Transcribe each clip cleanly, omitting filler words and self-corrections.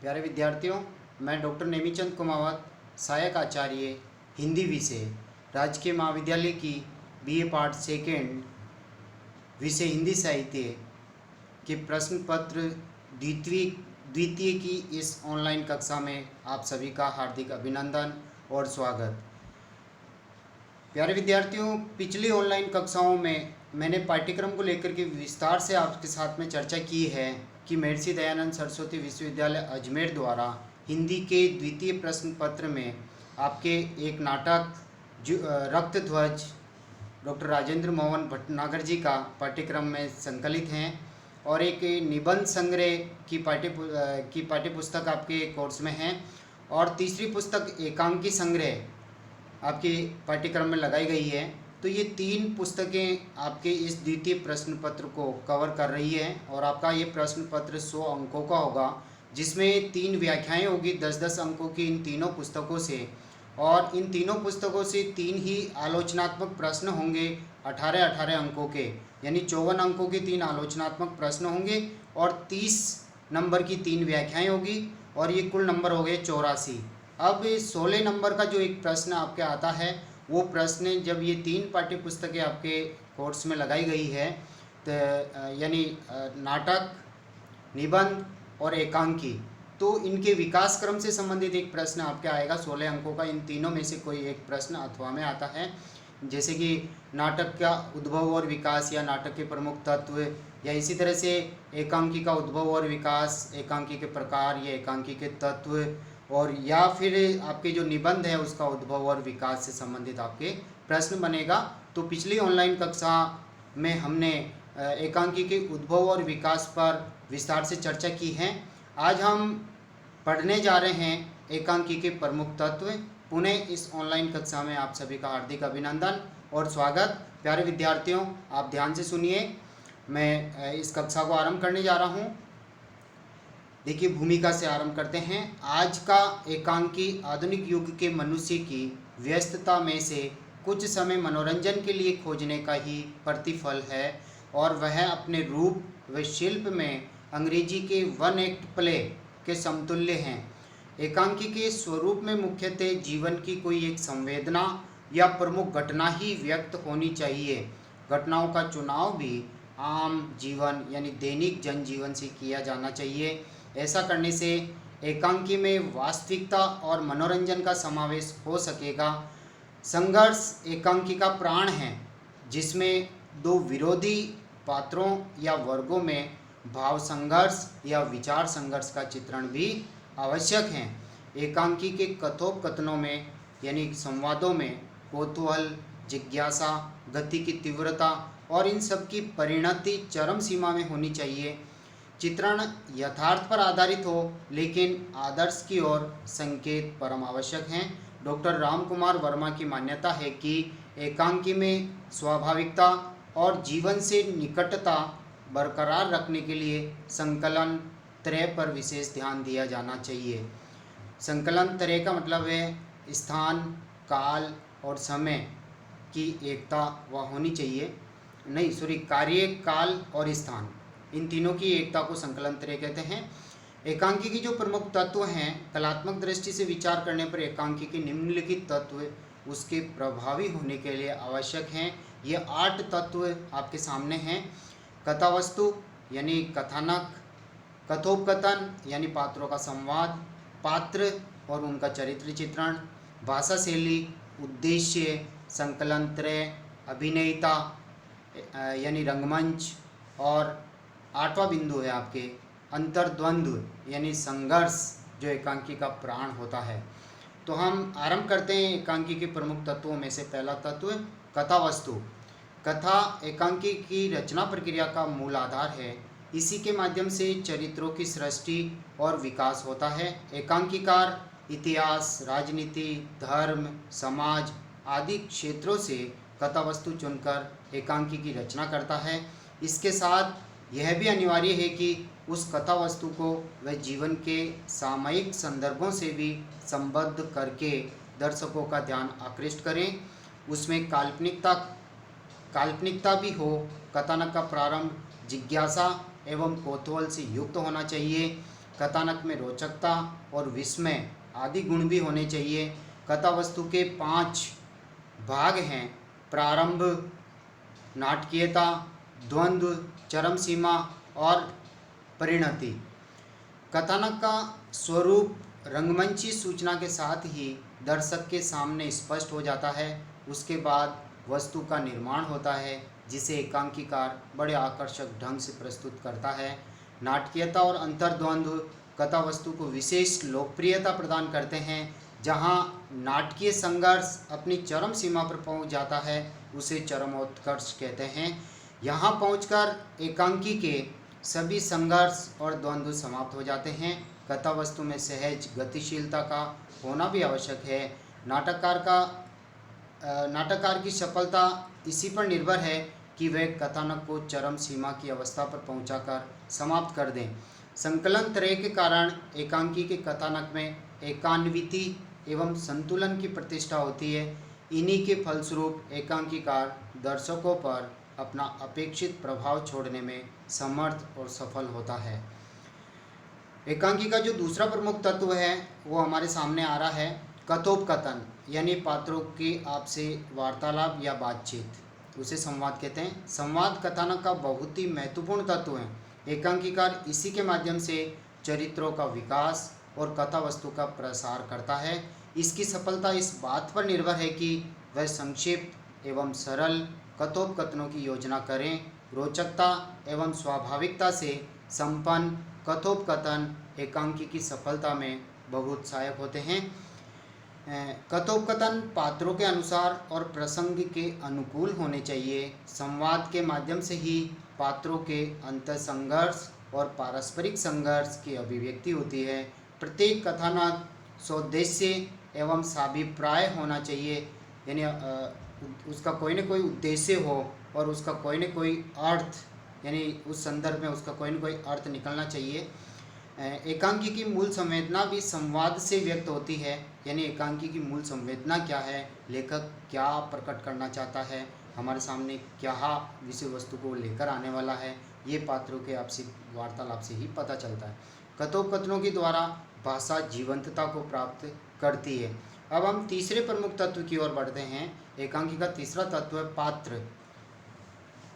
प्यारे विद्यार्थियों, मैं डॉक्टर नेमीचंद कुमावत, सहायक आचार्य हिंदी विषय, राजकीय महाविद्यालय की बीए पार्ट सेकेंड विषय हिंदी साहित्य के प्रश्न पत्र द्वितीय की इस ऑनलाइन कक्षा में आप सभी का हार्दिक अभिनंदन और स्वागत। प्यारे विद्यार्थियों, पिछली ऑनलाइन कक्षाओं में मैंने पाठ्यक्रम को लेकर के विस्तार से आपके साथ में चर्चा की है कि महर्षि दयानंद सरस्वती विश्वविद्यालय अजमेर द्वारा हिंदी के द्वितीय प्रश्न पत्र में आपके एक नाटक रक्त ध्वज डॉक्टर राजेंद्र मोहन भटनागर जी का पाठ्यक्रम में संकलित हैं और एक निबंध संग्रह की पाठ्यपुस्तक आपके कोर्स में है और तीसरी पुस्तक एकांकी संग्रह आपके पाठ्यक्रम में लगाई गई है। तो ये तीन पुस्तकें आपके इस द्वितीय प्रश्न पत्र को कवर कर रही है और आपका ये प्रश्न पत्र 100 अंकों का होगा, जिसमें 3 व्याख्याएं होगी 10-10 अंकों की इन तीनों पुस्तकों से, और इन तीनों पुस्तकों से 3 ही आलोचनात्मक प्रश्न होंगे 18-18 अंकों के, यानी 54 अंकों के 3 आलोचनात्मक प्रश्न होंगे और 30 नंबर की 3 व्याख्याएं होगी और ये कुल नंबर हो गए 84। अब 16 नंबर का जो एक प्रश्न आपके आता है, वो प्रश्न जब ये 3 पाठ्य पुस्तकें आपके कोर्स में लगाई गई है, तो यानी नाटक, निबंध और एकांकी, तो इनके विकास क्रम से संबंधित एक प्रश्न आपके आएगा 16 अंकों का। इन तीनों में से कोई एक प्रश्न अथवा में आता है, जैसे कि नाटक का उद्भव और विकास या नाटक के प्रमुख तत्व, या इसी तरह से एकांकी का उद्भव और विकास, एकांकी के प्रकार या एकांकी के तत्व, और या फिर आपके जो निबंध है उसका उद्भव और विकास से संबंधित आपके प्रश्न बनेगा। तो पिछली ऑनलाइन कक्षा में हमने एकांकी के उद्भव और विकास पर विस्तार से चर्चा की है। आज हम पढ़ने जा रहे हैं एकांकी के प्रमुख तत्व। पुनः इस ऑनलाइन कक्षा में आप सभी का हार्दिक अभिनंदन और स्वागत। प्यारे विद्यार्थियों, आप ध्यान से सुनिए, मैं इस कक्षा को आरंभ करने जा रहा हूँ। देखिए, भूमिका से आरंभ करते हैं। आज का एकांकी आधुनिक युग के मनुष्य की व्यस्तता में से कुछ समय मनोरंजन के लिए खोजने का ही प्रतिफल है और वह अपने रूप व शिल्प में अंग्रेजी के वन एक्ट प्ले के समतुल्य हैं। एकांकी के स्वरूप में मुख्यतः जीवन की कोई एक संवेदना या प्रमुख घटना ही व्यक्त होनी चाहिए। घटनाओं का चुनाव भी आम जीवन यानी दैनिक जनजीवन से किया जाना चाहिए। ऐसा करने से एकांकी में वास्तविकता और मनोरंजन का समावेश हो सकेगा। संघर्ष एकांकी का प्राण है, जिसमें 2 विरोधी पात्रों या वर्गों में भाव संघर्ष या विचार संघर्ष का चित्रण भी आवश्यक है। एकांकी के कथोपकथनों में यानी संवादों में कौतूहल, जिज्ञासा, गति की तीव्रता और इन सब की परिणति चरम सीमा में होनी चाहिए। चित्रण यथार्थ पर आधारित हो, लेकिन आदर्श की ओर संकेत परम आवश्यक हैं। डॉक्टर राम कुमार वर्मा की मान्यता है कि एकांकी में स्वाभाविकता और जीवन से निकटता बरकरार रखने के लिए संकलन त्रय पर विशेष ध्यान दिया जाना चाहिए। संकलन त्रय का मतलब है स्थान, काल और समय की एकता वह होनी चाहिए, कार्य, काल और स्थान, इन तीनों की एकता को संकलन त्रय कहते हैं। एकांकी की जो प्रमुख तत्व हैं, कलात्मक दृष्टि से विचार करने पर एकांकी के निम्नलिखित तत्व उसके प्रभावी होने के लिए आवश्यक हैं। ये 8 तत्व आपके सामने हैं। कथावस्तु यानी कथानक, कथोपकथन यानी पात्रों का संवाद, पात्र और उनका चरित्र चित्रण, भाषा शैली, उद्देश्य, संकलन त्रय, अभिनयता यानी रंगमंच, और 8वां बिंदु है आपके अंतर्द्वंद्व यानी संघर्ष, जो एकांकी का प्राण होता है। तो हम आरंभ करते हैं एकांकी के प्रमुख तत्वों में से। पहला तत्व कथावस्तु। कथा एकांकी की रचना प्रक्रिया का मूल आधार है। इसी के माध्यम से चरित्रों की सृष्टि और विकास होता है। एकांकीकार इतिहास, राजनीति, धर्म, समाज आदि क्षेत्रों से कथावस्तु चुनकर एकांकी की रचना करता है। इसके साथ यह भी अनिवार्य है कि उस कथा वस्तु को वह जीवन के सामयिक संदर्भों से भी संबद्ध करके दर्शकों का ध्यान आकृष्ट करें। उसमें काल्पनिकता भी हो। कथानक का प्रारंभ जिज्ञासा एवं कौतूहल से युक्त होना चाहिए। कथानक में रोचकता और विस्मय आदि गुण भी होने चाहिए। कथा वस्तु के 5 भाग हैं: प्रारंभ, नाटकीयता, द्वंद्व, चरम सीमा और परिणति। कथानक का स्वरूप रंगमंची सूचना के साथ ही दर्शक के सामने स्पष्ट हो जाता है। उसके बाद वस्तु का निर्माण होता है जिसे एकांकीकार बड़े आकर्षक ढंग से प्रस्तुत करता है। नाटकीयता और अंतर्द्वंद्व कथा वस्तु को विशेष लोकप्रियता प्रदान करते हैं। जहां नाटकीय संघर्ष अपनी चरम सीमा पर पहुंच जाता है उसे चरमोत्कर्ष कहते हैं। यहां पहुंचकर एकांकी के सभी संघर्ष और द्वंद्व समाप्त हो जाते हैं। कथा वस्तु में सहज गतिशीलता का होना भी आवश्यक है। नाटककार की सफलता इसी पर निर्भर है कि वह कथानक को चरम सीमा की अवस्था पर पहुंचाकर समाप्त कर दें। संकलन त्रय के कारण एकांकी के कथानक में एकान्विति एवं संतुलन की प्रतिष्ठा होती है। इन्हीं के फलस्वरूप एकांकीकार दर्शकों पर अपना अपेक्षित प्रभाव छोड़ने में समर्थ और सफल होता है। एकांकी का जो दूसरा प्रमुख तत्व है वो हमारे सामने आ रहा है कथोपकथन, यानी पात्रों की आपसी वार्तालाप या बातचीत, उसे संवाद कहते हैं। संवाद कथानक का बहुत ही महत्वपूर्ण तत्व है। एकांकीकार इसी के माध्यम से चरित्रों का विकास और कथा वस्तु का प्रसार करता है। इसकी सफलता इस बात पर निर्भर है कि वह संक्षिप्त एवं सरल कथोपकथनों की योजना करें। रोचकता एवं स्वाभाविकता से संपन्न कथोपकथन एकांकी की सफलता में बहुत सहायक होते हैं। कथोपकथन पात्रों के अनुसार और प्रसंग के अनुकूल होने चाहिए। संवाद के माध्यम से ही पात्रों के अंतर्संघर्ष और पारस्परिक संघर्ष की अभिव्यक्ति होती है। प्रत्येक कथानक सौद्देश्य एवं साभिप्राय होना चाहिए, यानी उसका कोई न कोई उद्देश्य हो और उसका कोई न कोई अर्थ, यानी उस संदर्भ में उसका कोई न कोई अर्थ निकलना चाहिए। एकांकी की मूल संवेदना भी संवाद से व्यक्त होती है, यानी एकांकी की मूल संवेदना क्या है, लेखक क्या प्रकट करना चाहता है, हमारे सामने क्या विषय वस्तु को लेकर आने वाला है, ये पात्रों के आपसी वार्तालाप से ही पता चलता है। कथोपकथनों के द्वारा भाषा जीवंतता को प्राप्त करती है। अब हम तीसरे प्रमुख तत्व की ओर बढ़ते हैं। एकांकी का तीसरा तत्व है पात्र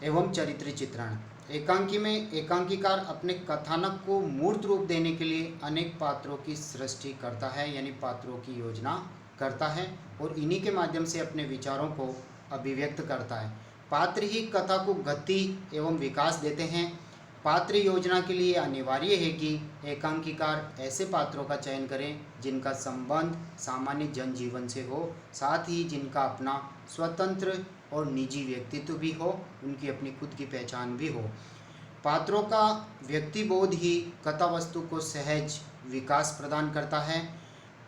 एवं चरित्र चित्रण। एकांकी में एकांकीकार अपने कथानक को मूर्त रूप देने के लिए अनेक पात्रों की सृष्टि करता है, यानी पात्रों की योजना करता है और इन्हीं के माध्यम से अपने विचारों को अभिव्यक्त करता है। पात्र ही कथा को गति एवं विकास देते हैं। पात्र योजना के लिए अनिवार्य है कि एकांकीकार ऐसे पात्रों का चयन करें जिनका संबंध सामान्य जनजीवन से हो, साथ ही जिनका अपना स्वतंत्र और निजी व्यक्तित्व भी हो, उनकी अपनी खुद की पहचान भी हो। पात्रों का व्यक्तिबोध ही कथा वस्तु को सहज विकास प्रदान करता है।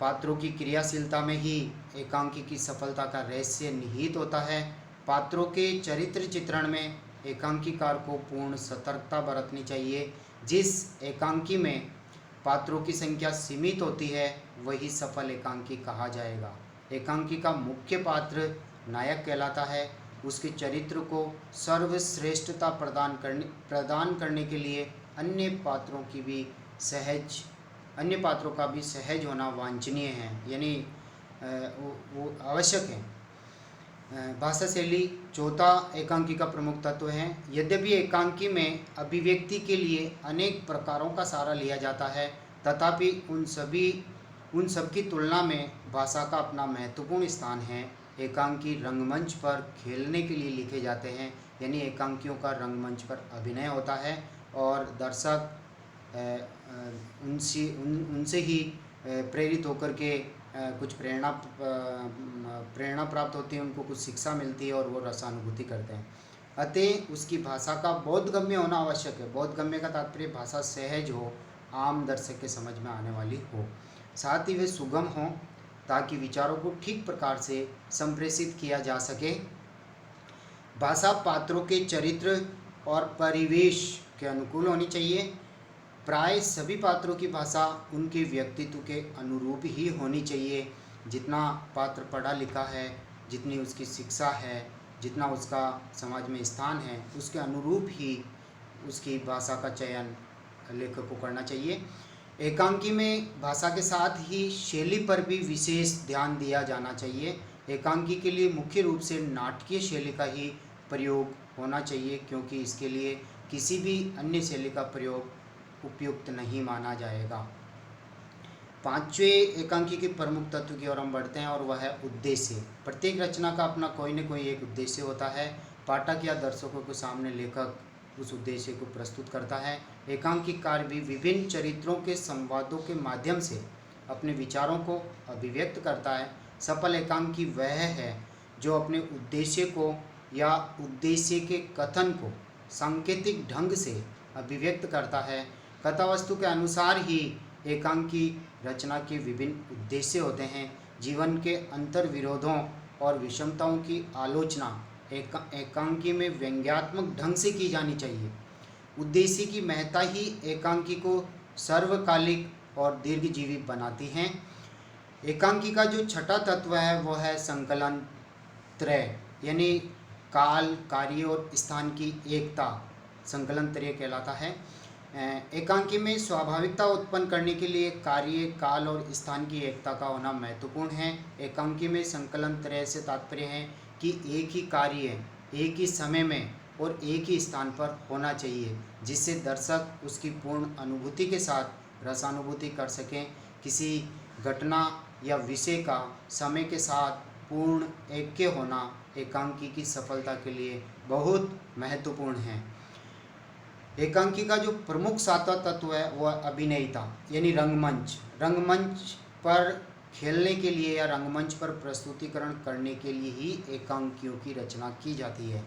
पात्रों की क्रियाशीलता में ही एकांकी की सफलता का रहस्य निहित होता है। पात्रों के चरित्र चित्रण में एकांकीकार को पूर्ण सतर्कता बरतनी चाहिए। जिस एकांकी में पात्रों की संख्या सीमित होती है वही सफल एकांकी कहा जाएगा। एकांकी का मुख्य पात्र नायक कहलाता है। उसके चरित्र को सर्वश्रेष्ठता प्रदान करने के लिए अन्य पात्रों का भी सहज होना वांछनीय है, यानी वो आवश्यक है। भाषा शैली चौथा एकांकी का प्रमुख तत्व है। यद्यपि एकांकी में अभिव्यक्ति के लिए अनेक प्रकारों का सहारा लिया जाता है, तथापि उन सब की तुलना में भाषा का अपना महत्वपूर्ण स्थान है। एकांकी रंगमंच पर खेलने के लिए लिखे जाते हैं, यानी एकांकियों का रंगमंच पर अभिनय होता है और दर्शक उनसे ही प्रेरित होकर के कुछ प्रेरणा प्राप्त होती है, उनको कुछ शिक्षा मिलती है और वो रसानुभूति करते हैं। अतः उसकी भाषा का बोधगम्य होना आवश्यक है। बोधगम्य का तात्पर्य भाषा सहज हो, आम दर्शक के समझ में आने वाली हो, साथ ही वे सुगम हो ताकि विचारों को ठीक प्रकार से संप्रेषित किया जा सके। भाषा पात्रों के चरित्र और परिवेश के अनुकूल होनी चाहिए। प्राय सभी पात्रों की भाषा उनके व्यक्तित्व के अनुरूप ही होनी चाहिए। जितना पात्र पढ़ा लिखा है, जितनी उसकी शिक्षा है, जितना उसका समाज में स्थान है, उसके अनुरूप ही उसकी भाषा का चयन लेखक को करना चाहिए। एकांकी में भाषा के साथ ही शैली पर भी विशेष ध्यान दिया जाना चाहिए। एकांकी के लिए मुख्य रूप से नाटकीय शैली का ही प्रयोग होना चाहिए, क्योंकि इसके लिए किसी भी अन्य शैली का प्रयोग उपयुक्त नहीं माना जाएगा। पांचवें एकांकी के प्रमुख तत्व की ओर हम बढ़ते हैं, और वह है उद्देश्य। प्रत्येक रचना का अपना कोई न कोई एक उद्देश्य होता है। पाठक या दर्शकों के सामने लेखक उस उद्देश्य को प्रस्तुत करता है। एकांकी कार्य भी विभिन्न चरित्रों के संवादों के माध्यम से अपने विचारों को अभिव्यक्त करता है। सफल एकांकी वह है जो अपने उद्देश्य को या उद्देश्य के कथन को सांकेतिक ढंग से अभिव्यक्त करता है। कथावस्तु के अनुसार ही एकांकी रचना के विभिन्न उद्देश्य होते हैं। जीवन के अंतर विरोधों और विषमताओं की आलोचना एकांकी में व्यंग्यात्मक ढंग से की जानी चाहिए। उद्देश्य की महत्ता ही एकांकी को सर्वकालिक और दीर्घजीवी बनाती हैं। एकांकी का जो छठा तत्व है वो है संकलन त्रय, यानी काल, कार्य और स्थान की एकता संकलन त्रय कहलाता है। एकांकी में स्वाभाविकता उत्पन्न करने के लिए कार्य, काल और स्थान की एकता का होना महत्वपूर्ण है। एकांकी में संकलन त्रय से तात्पर्य है कि एक ही कार्य एक ही समय में और एक ही स्थान पर होना चाहिए, जिससे दर्शक उसकी पूर्ण अनुभूति के साथ रसानुभूति कर सकें। किसी घटना या विषय का समय के साथ पूर्ण ऐक्य होना एकांकी की सफलता के लिए बहुत महत्वपूर्ण है। एकांकी का जो प्रमुख सातवां तत्व है वह अभिनयता, यानी रंगमंच। रंगमंच पर खेलने के लिए या रंगमंच पर प्रस्तुतिकरण करने के लिए ही एकांकियों की रचना की जाती है।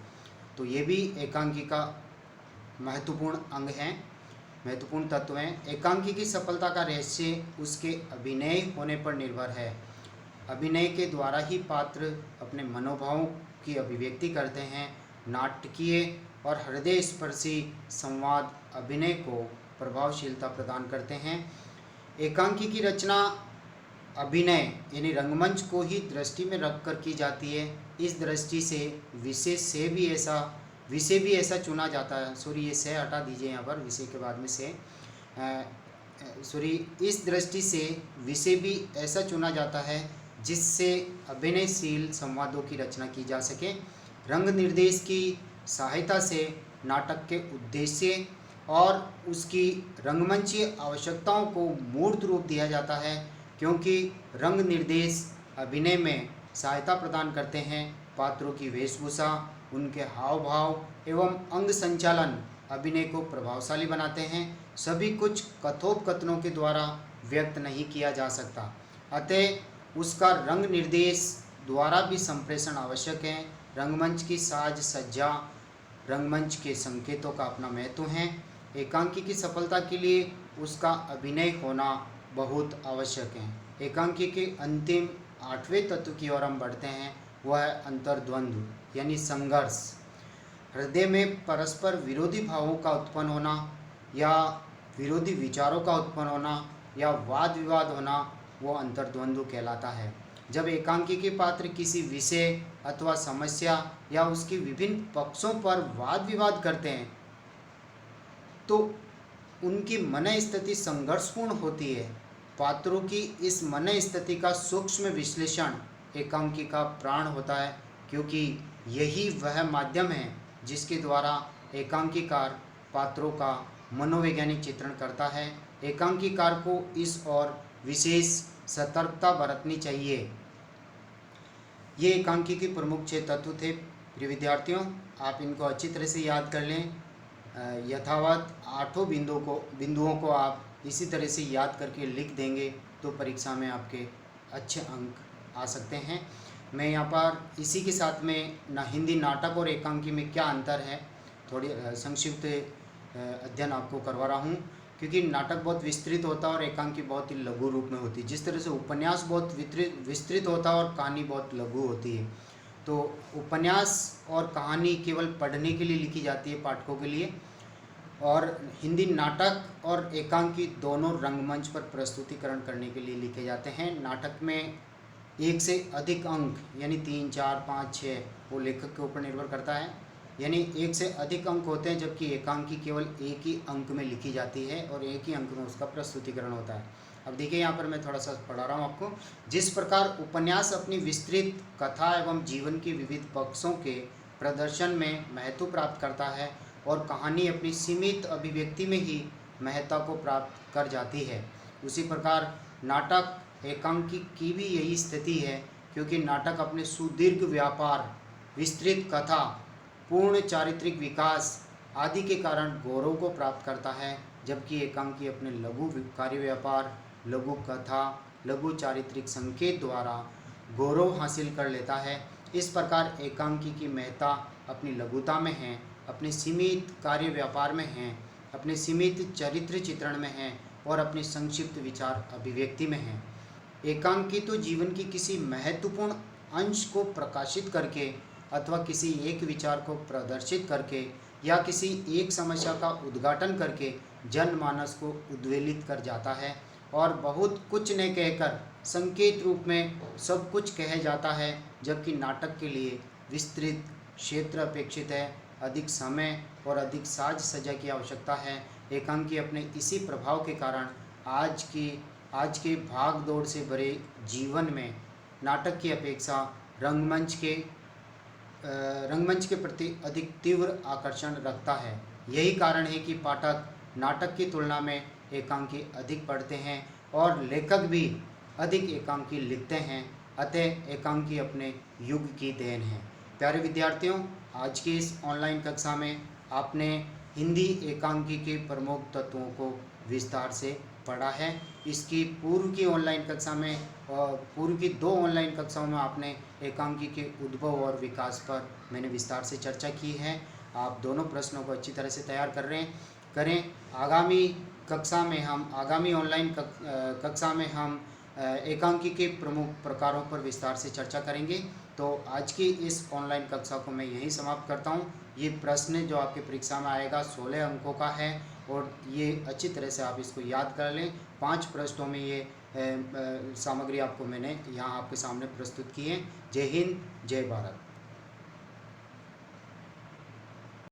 तो ये भी एकांकी का महत्वपूर्ण अंग है, महत्वपूर्ण तत्व हैं। एकांकी की सफलता का रहस्य उसके अभिनय होने पर निर्भर है। अभिनय के द्वारा ही पात्र अपने मनोभावों की अभिव्यक्ति करते हैं। नाटकीय और हृदय स्पर्शी संवाद अभिनय को प्रभावशीलता प्रदान करते हैं। एकांकी की रचना अभिनय यानी रंगमंच को ही दृष्टि में रखकर की जाती है। इस दृष्टि से विषय भी ऐसा चुना जाता है। सॉरी, ये से हटा दीजिए यहाँ पर, विषय के बाद में से इस दृष्टि से विषय भी ऐसा चुना जाता है जिससे अभिनयशील संवादों की रचना की जा सके। रंग निर्देश की सहायता से नाटक के उद्देश्य और उसकी रंगमंचीय आवश्यकताओं को मूर्त रूप दिया जाता है, क्योंकि रंग निर्देश अभिनय में सहायता प्रदान करते हैं। पात्रों की वेशभूषा, उनके हाव भाव एवं अंग संचालन अभिनय को प्रभावशाली बनाते हैं। सभी कुछ कथोपकथनों के द्वारा व्यक्त नहीं किया जा सकता, अतः उसका रंग निर्देश द्वारा भी संप्रेषण आवश्यक है। रंगमंच की साज सज्जा, रंगमंच के संकेतों का अपना महत्व है। एकांकी की सफलता के लिए उसका अभिनय होना बहुत आवश्यक है। एकांकी के अंतिम आठवें तत्व की ओर हम बढ़ते हैं, वह है अंतर्द्वंद्व यानी संघर्ष। हृदय में परस्पर विरोधी भावों का उत्पन्न होना या विरोधी विचारों का उत्पन्न होना या वाद विवाद होना वो अंतर्द्वंद्व कहलाता है। जब एकांकी के पात्र किसी विषय अथवा समस्या या उसके विभिन्न पक्षों पर वाद विवाद करते हैं तो उनकी मन स्थिति संघर्षपूर्ण होती है। पात्रों की इस मन स्थिति का सूक्ष्म विश्लेषण एकांकी का प्राण होता है, क्योंकि यही वह माध्यम है जिसके द्वारा एकांकीकार पात्रों का मनोवैज्ञानिक चित्रण करता है। एकांकीकार को इस ओर विशेष सतर्कता बरतनी चाहिए। ये एकांकी के प्रमुख 6 तत्व थे। प्रिय विद्यार्थियों, आप इनको अच्छी तरह से याद कर लें। यथावत 8 बिंदुओं को आप इसी तरह से याद करके लिख देंगे तो परीक्षा में आपके अच्छे अंक आ सकते हैं। मैं यहाँ पर इसी के साथ में हिंदी नाटक और एकांकी में क्या अंतर है थोड़ी संक्षिप्त अध्ययन आपको करवा रहा हूँ, क्योंकि नाटक बहुत विस्तृत होता है और एकांकी बहुत ही लघु रूप में होती है। जिस तरह से उपन्यास बहुत विस्तृत होता है और कहानी बहुत लघु होती है, तो उपन्यास और कहानी केवल पढ़ने के लिए लिखी जाती है पाठकों के लिए, और हिंदी नाटक और एकांकी दोनों रंगमंच पर प्रस्तुतिकरण करने के लिए लिखे जाते हैं। नाटक में 1 से अधिक अंक यानी 3, 4, 5, 6 वो लेखक के ऊपर निर्भर करता है। यानी एक से अधिक अंक होते हैं, जबकि एकांकी केवल एक ही अंक में लिखी जाती है और एक ही अंक में उसका प्रस्तुतिकरण होता है। अब देखिए यहाँ पर मैं थोड़ा सा पढ़ा रहा हूँ आपको। जिस प्रकार उपन्यास अपनी विस्तृत कथा एवं जीवन के विविध पक्षों के प्रदर्शन में महत्व प्राप्त करता है और कहानी अपनी सीमित अभिव्यक्ति में ही महत्ता को प्राप्त कर जाती है, उसी प्रकार नाटक एकांकी की भी यही स्थिति है, क्योंकि नाटक अपने सुदीर्घ व्यापार, विस्तृत कथा, पूर्ण चारित्रिक विकास आदि के कारण गौरव को प्राप्त करता है, जबकि एकांकी अपने लघु कार्य व्यापार, लघु कथा, लघु चारित्रिक संकेत द्वारा गौरव हासिल कर लेता है। इस प्रकार एकांकी की महत्ता अपनी लघुता में है, अपने सीमित कार्य व्यापार में है, अपने सीमित चरित्र चित्रण में है और अपनी संक्षिप्त विचार अभिव्यक्ति में है। एकांकी तो जीवन की किसी महत्वपूर्ण अंश को प्रकाशित करके अथवा किसी एक विचार को प्रदर्शित करके या किसी एक समस्या का उद्घाटन करके जनमानस को उद्वेलित कर जाता है और बहुत कुछ न कहकर संकेत रूप में सब कुछ कह जाता है, जबकि नाटक के लिए विस्तृत क्षेत्र अपेक्षित है, अधिक समय और अधिक साज सज्जा की आवश्यकता है। एकांकी अपने इसी प्रभाव के कारण आज के भाग दौड़ से भरे जीवन में नाटक की अपेक्षा रंगमंच के प्रति अधिक तीव्र आकर्षण रखता है। यही कारण है कि पाठक नाटक की तुलना में एकांकी अधिक पढ़ते हैं और लेखक भी अधिक एकांकी लिखते हैं, अतः एकांकी अपने युग की देन है। प्यारे विद्यार्थियों, आज की इस ऑनलाइन कक्षा में आपने हिंदी एकांकी के प्रमुख तत्वों को विस्तार से पढ़ा है। इसकी पूर्व की ऑनलाइन कक्षा में और पूर्व की 2 ऑनलाइन कक्षाओं में आपने एकांकी के उद्भव और विकास पर मैंने विस्तार से चर्चा की है। आप दोनों प्रश्नों को अच्छी तरह से तैयार करें। आगामी ऑनलाइन कक्षा में हम एकांकी के प्रमुख प्रकारों पर विस्तार से चर्चा करेंगे। तो आज की इस ऑनलाइन कक्षा को मैं यहीं समाप्त करता हूँ। ये प्रश्न जो आपके परीक्षा में आएगा 16 अंकों का है और ये अच्छी तरह से आप इसको याद कर लें। 5 पृष्ठों में ये सामग्री आपको मैंने यहाँ आपके सामने प्रस्तुत की है। जय हिंद, जय भारत।